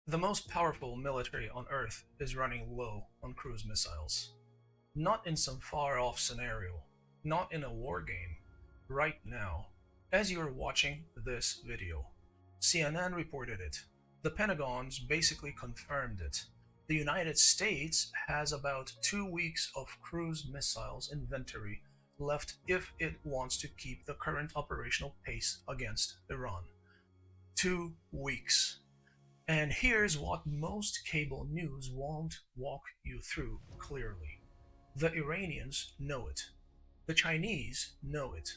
The most powerful military on Earth is running low on cruise missiles. Not in some far off scenario, not in a war game. Right now, as you're watching this video, CNN reported it. The Pentagon's basically confirmed it. The United States has about 2 weeks of cruise missiles inventory left if it wants to keep the current operational pace against Iran. 2 weeks. And here's what most cable news won't walk you through clearly. The Iranians know it. The Chinese know it.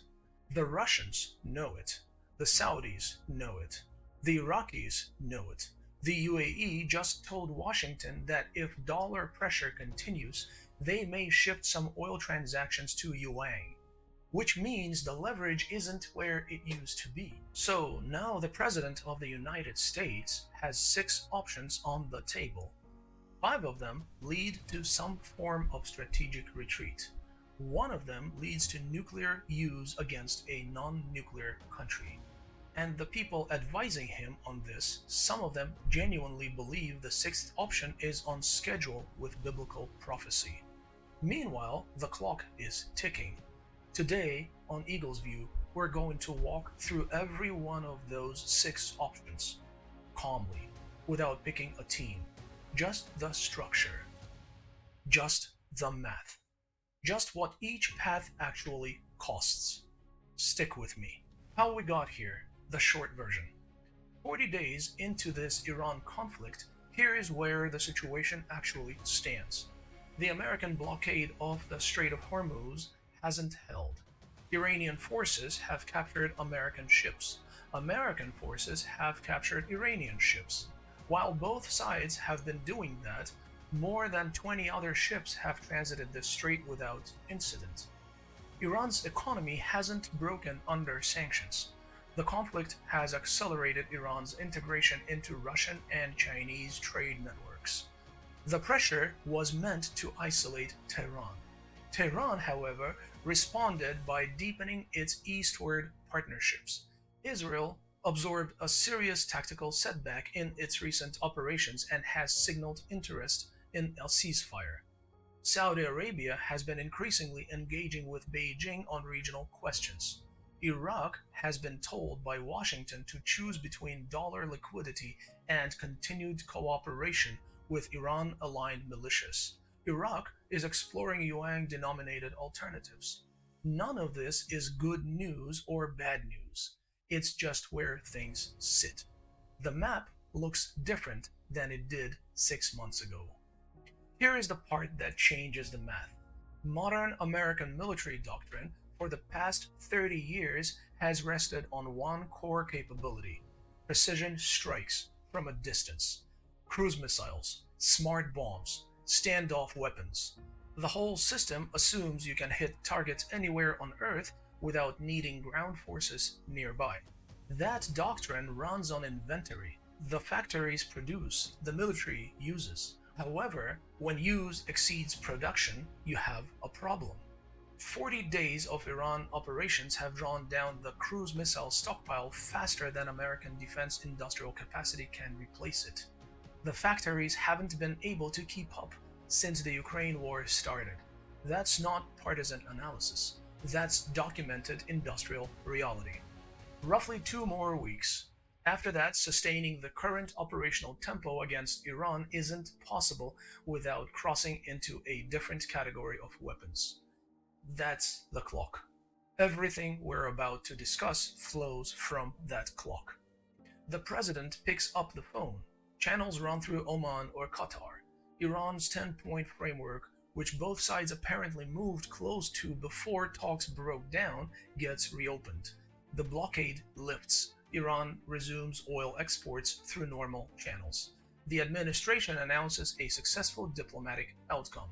The Russians know it. The Saudis know it. The Iraqis know it. The UAE just told Washington that if dollar pressure continues, they may shift some oil transactions to yuan, which means the leverage isn't where it used to be. So now the President of the United States has 6 options on the table. 5 of them lead to some form of strategic retreat. One of them leads to nuclear use against a non-nuclear country. And the people advising him on this, some of them genuinely believe the 6th option is on schedule with biblical prophecy. Meanwhile, the clock is ticking. Today, on Eagle's View, we're going to walk through every one of those 6 options, calmly, without picking a team. Just the structure. Just the math. Just what each path actually costs. Stick with me. How we got here, the short version. 40 days into this Iran conflict, here is where the situation actually stands. The American blockade of the Strait of Hormuz hasn't held. Iranian forces have captured American ships. American forces have captured Iranian ships. While both sides have been doing that, more than 20 other ships have transited the strait without incident. Iran's economy hasn't broken under sanctions. The conflict has accelerated Iran's integration into Russian and Chinese trade networks. The pressure was meant to isolate Tehran. Tehran, however, responded by deepening its eastward partnerships. Israel absorbed a serious tactical setback in its recent operations and has signaled interest in a ceasefire. Saudi Arabia has been increasingly engaging with Beijing on regional questions. Iraq has been told by Washington to choose between dollar liquidity and continued cooperation with Iran aligned militias. Iraq is exploring yuan denominated alternatives. None of this is good news or bad news. It's just where things sit. The map looks different than it did 6 months ago. Here is the part that changes the math. Modern American military doctrine for the past 30 years has rested on one core capability: precision strikes from a distance. Cruise missiles, smart bombs, standoff weapons. The whole system assumes you can hit targets anywhere on Earth without needing ground forces nearby. That doctrine runs on inventory. The factories produce, the military uses. However, when use exceeds production, you have a problem. 40 days of Iran operations have drawn down the cruise missile stockpile faster than American defense industrial capacity can replace it. The factories haven't been able to keep up since the Ukraine war started. That's not partisan analysis. That's documented industrial reality. Roughly 2 more weeks. After that, sustaining the current operational tempo against Iran isn't possible without crossing into a different category of weapons. That's the clock. Everything we're about to discuss flows from that clock. The president picks up the phone. Channels run through Oman or Qatar. Iran's 10-point framework, which both sides apparently moved close to before talks broke down, gets reopened. The blockade lifts. Iran resumes oil exports through normal channels. The administration announces a successful diplomatic outcome.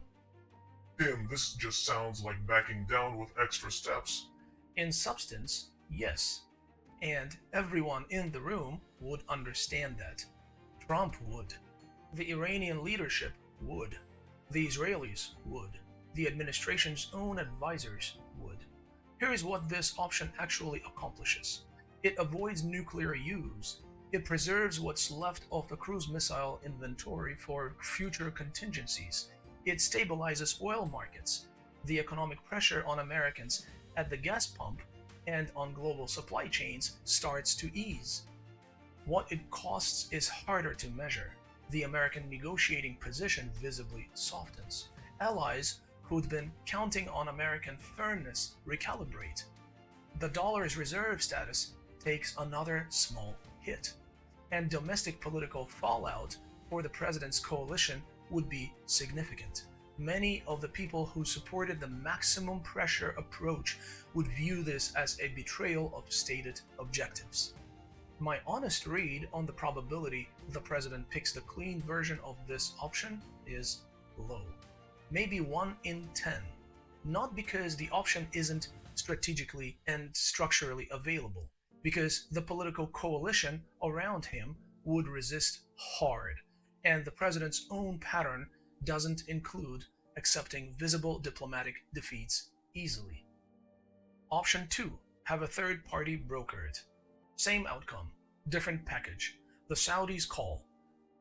Tim, this just sounds like backing down with extra steps. In substance, yes. And everyone in the room would understand that. Trump would. The Iranian leadership would. The Israelis would. The administration's own advisors would. Here is what this option actually accomplishes. It avoids nuclear use. It preserves what's left of the cruise missile inventory for future contingencies. It stabilizes oil markets. The economic pressure on Americans at the gas pump and on global supply chains starts to ease. What it costs is harder to measure. The American negotiating position visibly softens. Allies who'd been counting on American firmness recalibrate. The dollar's reserve status takes another small hit, and domestic political fallout for the president's coalition would be significant. Many of the people who supported the maximum pressure approach would view this as a betrayal of stated objectives. My honest read on the probability the president picks the clean version of this option is low. Maybe 1 in 10. Not because the option isn't strategically and structurally available, because the political coalition around him would resist hard, and the president's own pattern doesn't include accepting visible diplomatic defeats easily. Option 2. Have a third party broker it. Same outcome, different package. The Saudis call,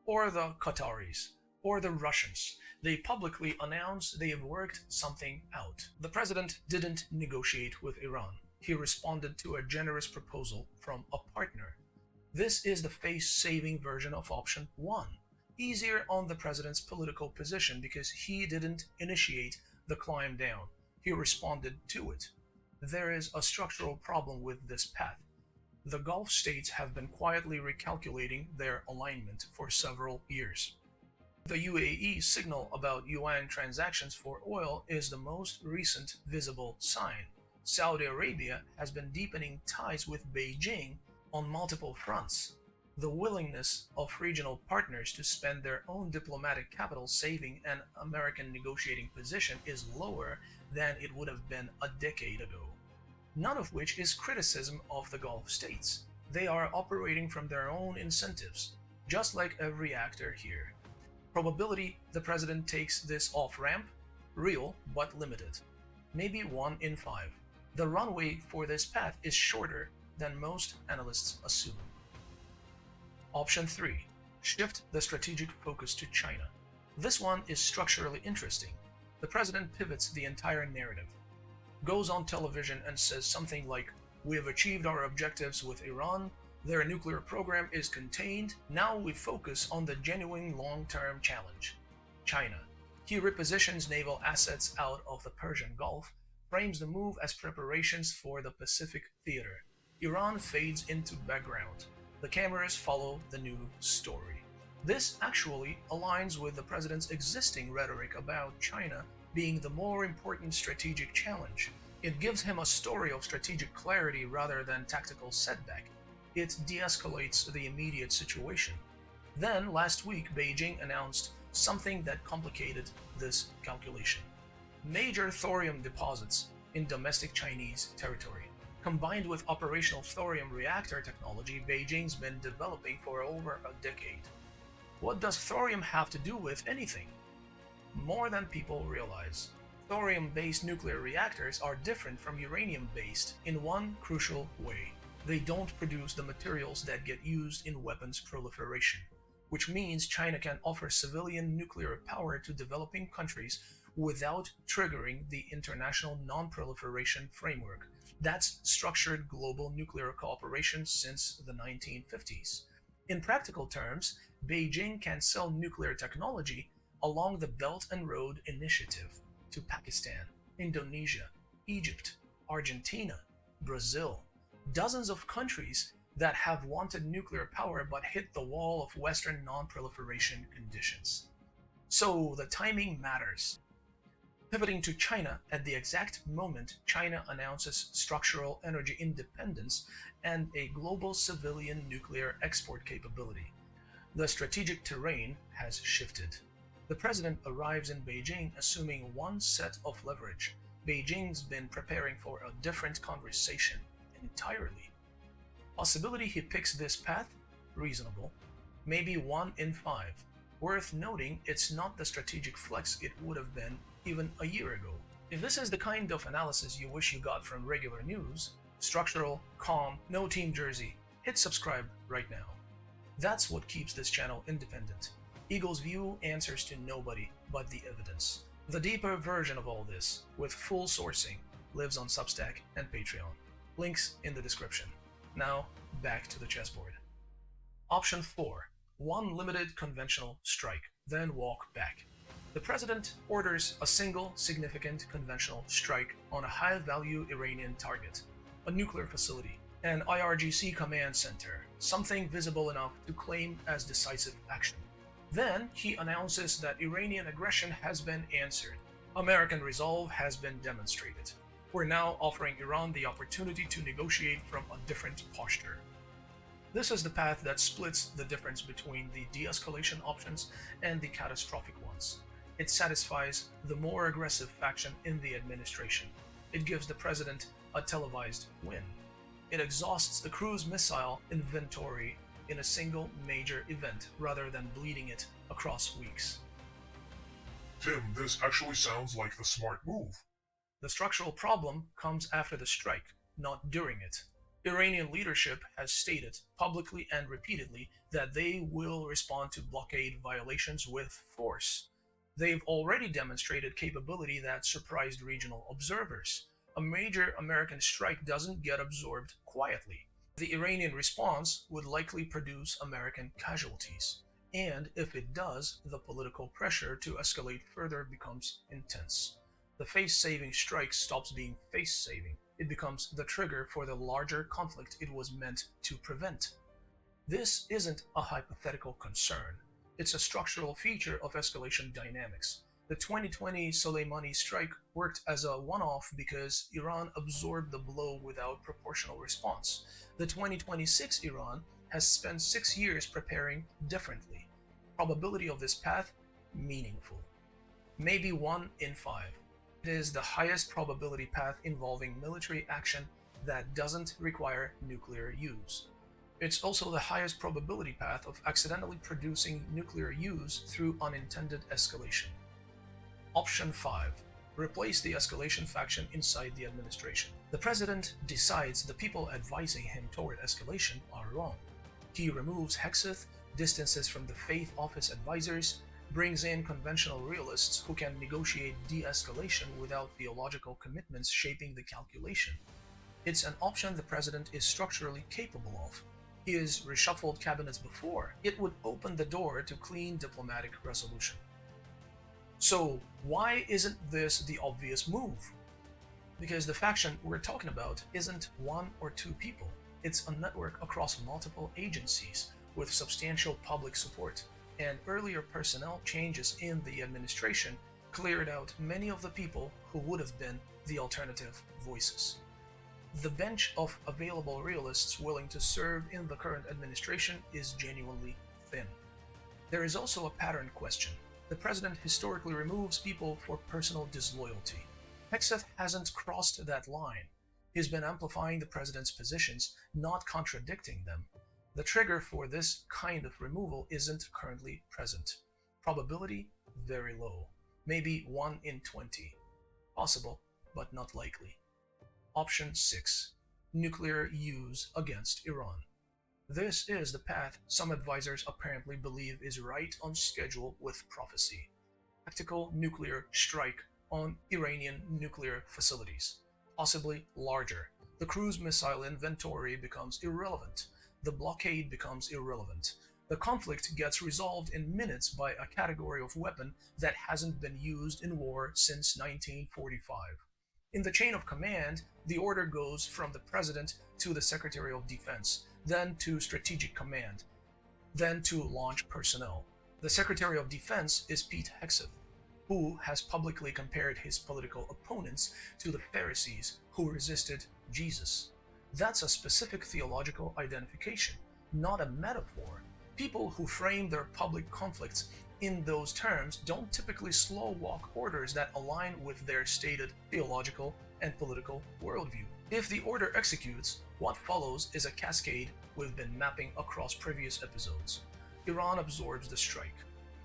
or the Qataris, or the Russians. They publicly announce they have worked something out. The president didn't negotiate with Iran. He responded to a generous proposal from a partner. This is the face-saving version of option 1. Easier on the president's political position because he didn't initiate the climb down. He responded to it. There is a structural problem with this path. The Gulf states have been quietly recalculating their alignment for several years. The UAE signal about yuan transactions for oil is the most recent visible sign. Saudi Arabia has been deepening ties with Beijing on multiple fronts. The willingness of regional partners to spend their own diplomatic capital saving an American negotiating position is lower than it would have been a decade ago. None of which is criticism of the Gulf states. They are operating from their own incentives, just like every actor here. Probability the president takes this off-ramp? Real, but limited. Maybe 1 in 5. The runway for this path is shorter than most analysts assume. Option 3. Shift the strategic focus to China. This one is structurally interesting. The president pivots the entire narrative. Goes on television and says something like, "We have achieved our objectives with Iran. Their nuclear program is contained. Now we focus on the genuine long-term challenge, China." He repositions naval assets out of the Persian Gulf, frames the move as preparations for the Pacific theater. Iran fades into background. The cameras follow the new story. This actually aligns with the president's existing rhetoric about China being the more important strategic challenge. It gives him a story of strategic clarity rather than tactical setback. It de-escalates the immediate situation. Then, last week, Beijing announced something that complicated this calculation. Major thorium deposits in domestic Chinese territory. Combined with operational thorium reactor technology Beijing's been developing for over a decade. What does thorium have to do with anything? More than people realize. Thorium-based nuclear reactors are different from uranium-based in one crucial way. They don't produce the materials that get used in weapons proliferation, which means China can offer civilian nuclear power to developing countries without triggering the international non-proliferation framework that's structured global nuclear cooperation since the 1950s. In practical terms, Beijing can sell nuclear technology along the Belt and Road Initiative to Pakistan, Indonesia, Egypt, Argentina, Brazil, dozens of countries that have wanted nuclear power but hit the wall of Western non-proliferation conditions. So the timing matters. Pivoting to China at the exact moment China announces structural energy independence and a global civilian nuclear export capability. The strategic terrain has shifted. The president arrives in Beijing assuming one set of leverage. Beijing's been preparing for a different conversation entirely. Possibility he picks this path? Reasonable. Maybe 1 in 5. Worth noting, it's not the strategic flex it would have been even a year ago. If this is the kind of analysis you wish you got from regular news, structural, calm, no team jersey, hit subscribe right now. That's what keeps this channel independent. Eagle's View answers to nobody but the evidence. The deeper version of all this, with full sourcing, lives on Substack and Patreon. Links in the description. Now, back to the chessboard. Option 4. One limited conventional strike, then walk back. The president orders a single significant conventional strike on a high-value Iranian target, a nuclear facility, an IRGC command center, something visible enough to claim as decisive action. Then he announces that Iranian aggression has been answered. American resolve has been demonstrated. We're now offering Iran the opportunity to negotiate from a different posture. This is the path that splits the difference between the de-escalation options and the catastrophic ones. It satisfies the more aggressive faction in the administration. It gives the president a televised win. It exhausts the cruise missile inventory in a single major event rather than bleeding it across weeks. Tim, this actually sounds like the smart move. The structural problem comes after the strike, not during it. Iranian leadership has stated publicly and repeatedly that they will respond to blockade violations with force. They've already demonstrated capability that surprised regional observers. A major American strike doesn't get absorbed quietly. The Iranian response would likely produce American casualties. And if it does, the political pressure to escalate further becomes intense. The face-saving strike stops being face-saving. It becomes the trigger for the larger conflict it was meant to prevent. This isn't a hypothetical concern. It's a structural feature of escalation dynamics. The 2020 Soleimani strike worked as a one-off because Iran absorbed the blow without proportional response. The 2026 Iran has spent 6 years preparing differently. Probability of this path? Meaningful. Maybe 1 in 5. It is the highest probability path involving military action that doesn't require nuclear use. It's also the highest probability path of accidentally producing nuclear use through unintended escalation. Option 5. Replace the escalation faction inside the administration. The president decides the people advising him toward escalation are wrong. He removes Hexeth, distances from the faith office advisors, brings in conventional realists who can negotiate de-escalation without theological commitments shaping the calculation. It's an option the president is structurally capable of. He has reshuffled cabinets before. It would open the door to clean diplomatic resolution. So why isn't this the obvious move? Because the faction we're talking about isn't 1 or 2 people. It's a network across multiple agencies with substantial public support, and earlier personnel changes in the administration cleared out many of the people who would have been the alternative voices. The bench of available realists willing to serve in the current administration is genuinely thin. There is also a pattern question. The president historically removes people for personal disloyalty. Hexeth hasn't crossed that line. He's been amplifying the president's positions, not contradicting them. The trigger for this kind of removal isn't currently present. Probability? Very low. Maybe 1 in 20. Possible, but not likely. Option 6. Nuclear use against Iran. This is the path some advisors apparently believe is right on schedule with prophecy. Tactical nuclear strike on Iranian nuclear facilities. Possibly larger. The cruise missile inventory becomes irrelevant. The blockade becomes irrelevant. The conflict gets resolved in minutes by a category of weapon that hasn't been used in war since 1945. In the chain of command, the order goes from the president to the Secretary of Defense, then to Strategic Command, then to launch personnel. The Secretary of Defense is Pete Hexeth, who has publicly compared his political opponents to the Pharisees who resisted Jesus. That's a specific theological identification, not a metaphor. People who frame their public conflicts in those terms don't typically slow walk orders that align with their stated theological and political worldview. If the order executes, what follows is a cascade we've been mapping across previous episodes. Iran absorbs the strike.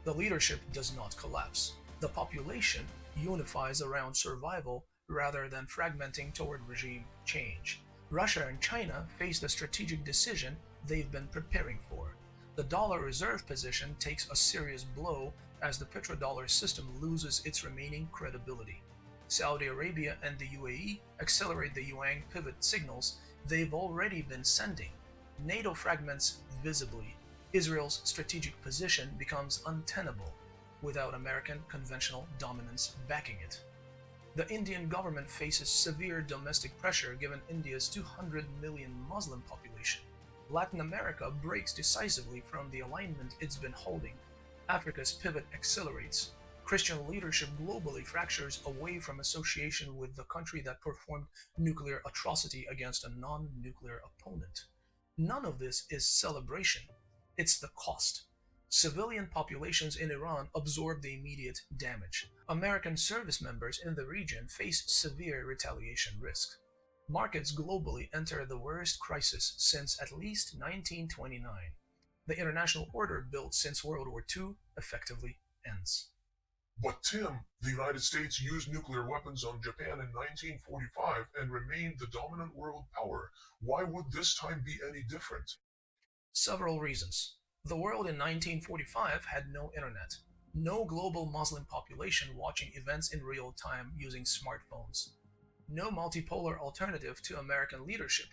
The leadership does not collapse. The population unifies around survival rather than fragmenting toward regime change. Russia and China face the strategic decision they've been preparing for. The dollar reserve position takes a serious blow as the petrodollar system loses its remaining credibility. Saudi Arabia and the UAE accelerate the yuan pivot signals they've already been sending. NATO fragments visibly. Israel's strategic position becomes untenable without American conventional dominance backing it. The Indian government faces severe domestic pressure given India's 200 million Muslim population. Latin America breaks decisively from the alignment it's been holding. Africa's pivot accelerates. Christian leadership globally fractures away from association with the country that performed nuclear atrocity against a non-nuclear opponent. None of this is celebration. It's the cost. Civilian populations in Iran absorb the immediate damage. American service members in the region face severe retaliation risk. Markets globally enter the worst crisis since at least 1929. The international order built since World War II effectively ends. But Tim, the United States used nuclear weapons on Japan in 1945 and remained the dominant world power. Why would this time be any different? Several reasons. The world in 1945 had no internet, no global Muslim population watching events in real time using smartphones, no multipolar alternative to American leadership,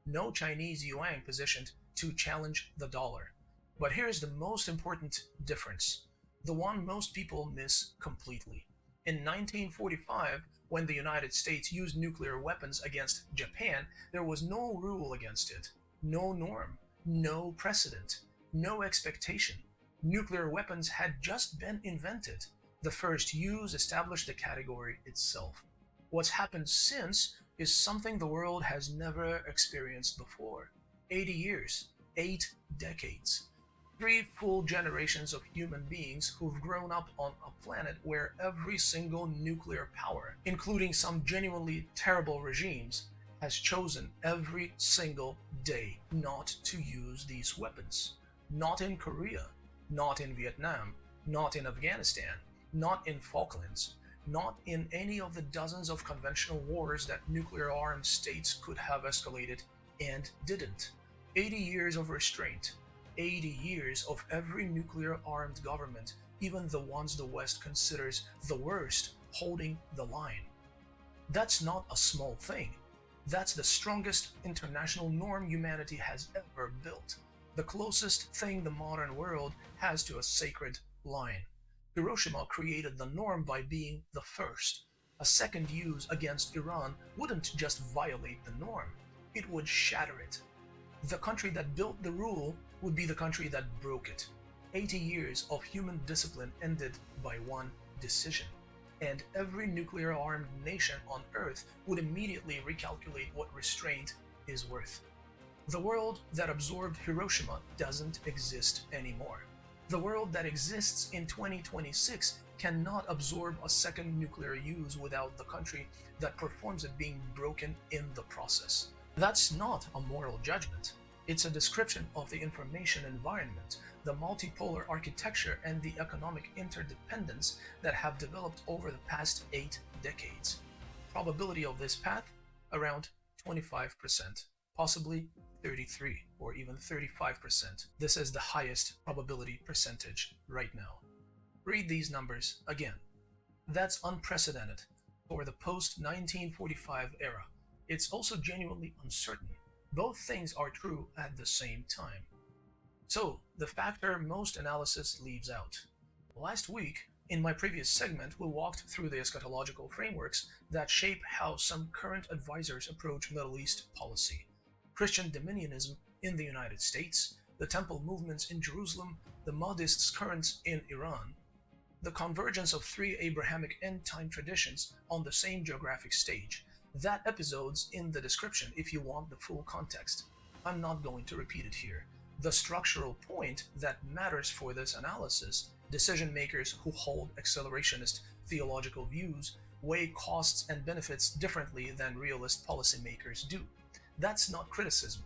no Chinese yuan positioned to challenge the dollar. But here's the most important difference, the one most people miss completely. In 1945, when the United States used nuclear weapons against Japan, there was no rule against it, no norm, no precedent, no expectation. Nuclear weapons had just been invented. The first use established the category itself. What's happened since is something the world has never experienced before. 80 years, 8 decades. 3 full generations of human beings who've grown up on a planet where every single nuclear power, including some genuinely terrible regimes, has chosen every single day not to use these weapons. Not in Korea, not in Vietnam, not in Afghanistan, not in Falklands, not in any of the dozens of conventional wars that nuclear-armed states could have escalated and didn't. 80 years of restraint, 80 years of every nuclear-armed government, even the ones the West considers the worst, holding the line. That's not a small thing. That's the strongest international norm humanity has ever built. The closest thing the modern world has to a sacred line. Hiroshima created the norm by being the first. A second use against Iran wouldn't just violate the norm, it would shatter it. The country that built the rule would be the country that broke it. 80 years of human discipline ended by one decision. And every nuclear-armed nation on Earth would immediately recalculate what restraint is worth. The world that absorbed Hiroshima doesn't exist anymore. The world that exists in 2026 cannot absorb a second nuclear use without the country that performs it being broken in the process. That's not a moral judgment. It's a description of the information environment, the multipolar architecture, and the economic interdependence that have developed over the past 8 decades. Probability of this path? Around 25%, possibly 33 or even 35%. This is the highest probability percentage right now. Read these numbers again. That's unprecedented for the post-1945 era. It's also genuinely uncertain. Both things are true at the same time. So, the factor most analysis leaves out. Last week, in my previous segment, we walked through the eschatological frameworks that shape how some current advisors approach Middle East policy. Christian dominionism in the United States, the temple movements in Jerusalem, the Mahdists' currents in Iran, the convergence of 3 Abrahamic end-time traditions on the same geographic stage. That episode's in the description if you want the full context. I'm not going to repeat it here. The structural point that matters for this analysis: decision makers who hold accelerationist theological views weigh costs and benefits differently than realist policymakers do. That's not criticism,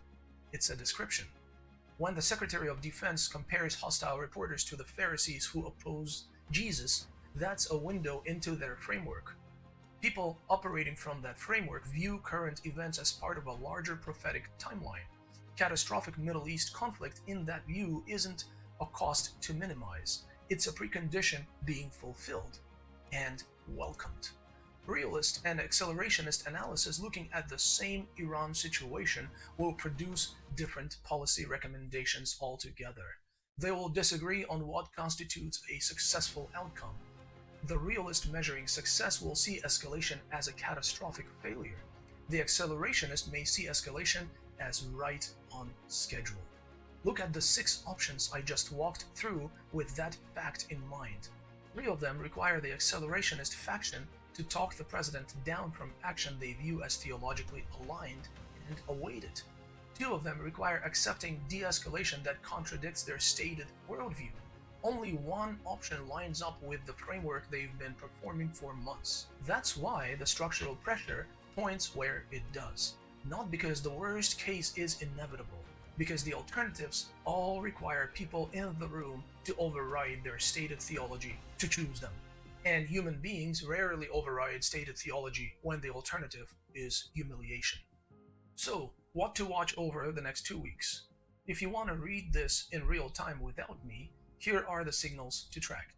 it's a description. When the Secretary of Defense compares hostile reporters to the Pharisees who opposed Jesus, that's a window into their framework. People operating from that framework view current events as part of a larger prophetic timeline. Catastrophic Middle East conflict in that view isn't a cost to minimize, it's a precondition being fulfilled and welcomed. Realist and accelerationist analysis looking at the same Iran situation will produce different policy recommendations altogether. They will disagree on what constitutes a successful outcome. The realist measuring success will see escalation as a catastrophic failure. The accelerationist may see escalation as right on schedule. Look at the 6 options I just walked through with that fact in mind. 3 of them require the accelerationist faction to talk the president down from action they view as theologically aligned and await it. 2 of them require accepting de-escalation that contradicts their stated worldview. Only 1 option lines up with the framework they've been performing for months. That's why the structural pressure points where it does. Not because the worst case is inevitable, because the alternatives all require people in the room to override their stated theology to choose them. And human beings rarely override stated theology when the alternative is humiliation. So, what to watch over the next 2 weeks? If you want to read this in real time without me, here are the signals to track.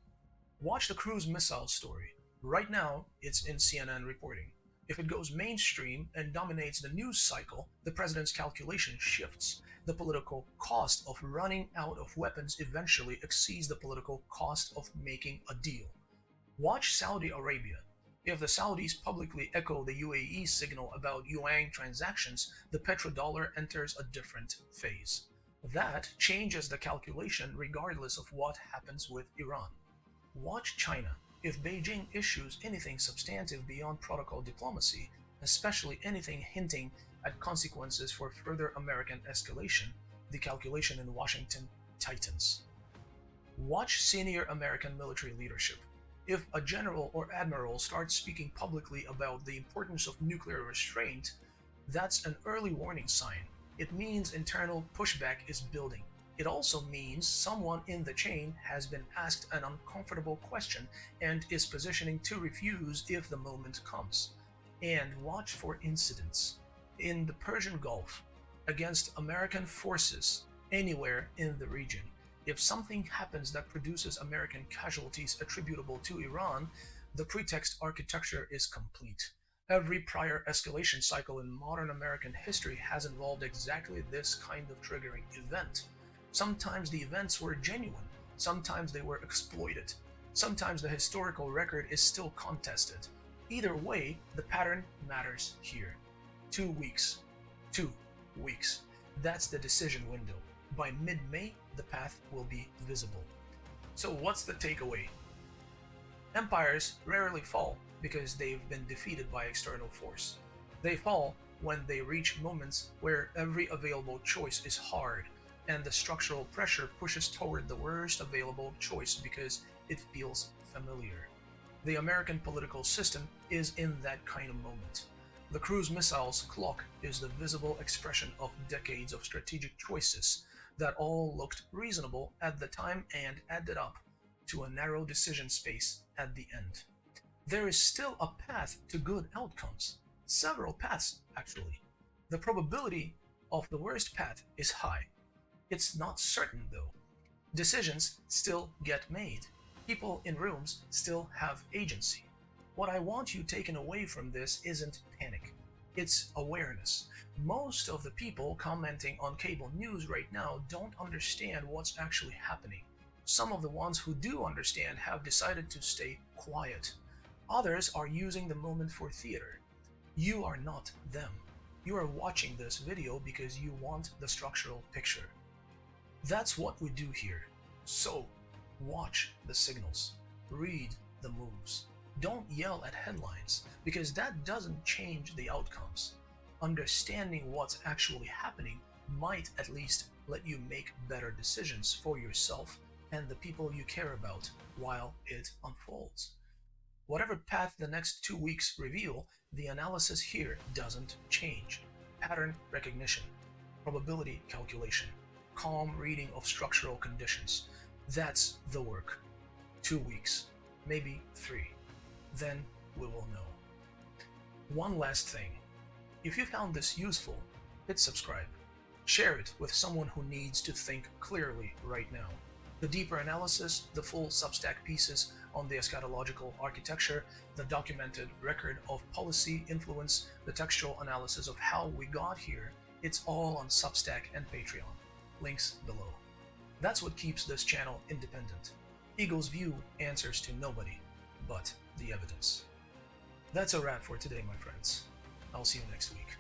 Watch the cruise missile story. Right now, it's in CNN reporting. If it goes mainstream and dominates the news cycle, the president's calculation shifts. The political cost of running out of weapons eventually exceeds the political cost of making a deal. Watch Saudi Arabia. If the Saudis publicly echo the UAE signal about yuan transactions, the petrodollar enters a different phase. That changes the calculation regardless of what happens with Iran. Watch China. If Beijing issues anything substantive beyond protocol diplomacy, especially anything hinting at consequences for further American escalation, the calculation in Washington tightens. Watch senior American military leadership. If a general or admiral starts speaking publicly about the importance of nuclear restraint, that's an early warning sign. It means internal pushback is building. It also means someone in the chain has been asked an uncomfortable question and is positioning to refuse if the moment comes. And watch for incidents. In the Persian Gulf, against American forces anywhere in the region, if something happens that produces American casualties attributable to Iran, the pretext architecture is complete. Every prior escalation cycle in modern American history has involved exactly this kind of triggering event. Sometimes the events were genuine, sometimes they were exploited, sometimes the historical record is still contested. Either way, the pattern matters here. 2 weeks. 2 weeks. That's the decision window. By mid-May, the path will be visible. So what's the takeaway? Empires rarely fall because they've been defeated by external force. They fall when they reach moments where every available choice is hard, and the structural pressure pushes toward the worst available choice because it feels familiar. The American political system is in that kind of moment. The cruise missile's clock is the visible expression of decades of strategic choices that all looked reasonable at the time and added up to a narrow decision space at the end. There is still a path to good outcomes. Several paths, actually. The probability of the worst path is high. It's not certain, though. Decisions still get made. People in rooms still have agency. What I want you taken away from this isn't panic. It's awareness. Most of the people commenting on cable news right now don't understand what's actually happening. Some of the ones who do understand have decided to stay quiet. Others are using the moment for theater. You are not them. You are watching this video because you want the structural picture. That's what we do here. So, watch the signals. Read the moves. Don't yell at headlines, because that doesn't change the outcomes. Understanding what's actually happening might at least let you make better decisions for yourself and the people you care about while it unfolds. Whatever path the next 2 weeks reveal, the analysis here doesn't change. Pattern recognition, probability calculation, calm reading of structural conditions. That's the work. 2 weeks, maybe 3. Then we will know. One last thing. If you found this useful, hit subscribe. Share it with someone who needs to think clearly right now. The deeper analysis, the full Substack pieces on the eschatological architecture, the documented record of policy influence, the textual analysis of how we got here, it's all on Substack and Patreon. Links below. That's what keeps this channel independent. Eagle's View answers to nobody but the evidence. That's a wrap for today, my friends. I'll see you next week.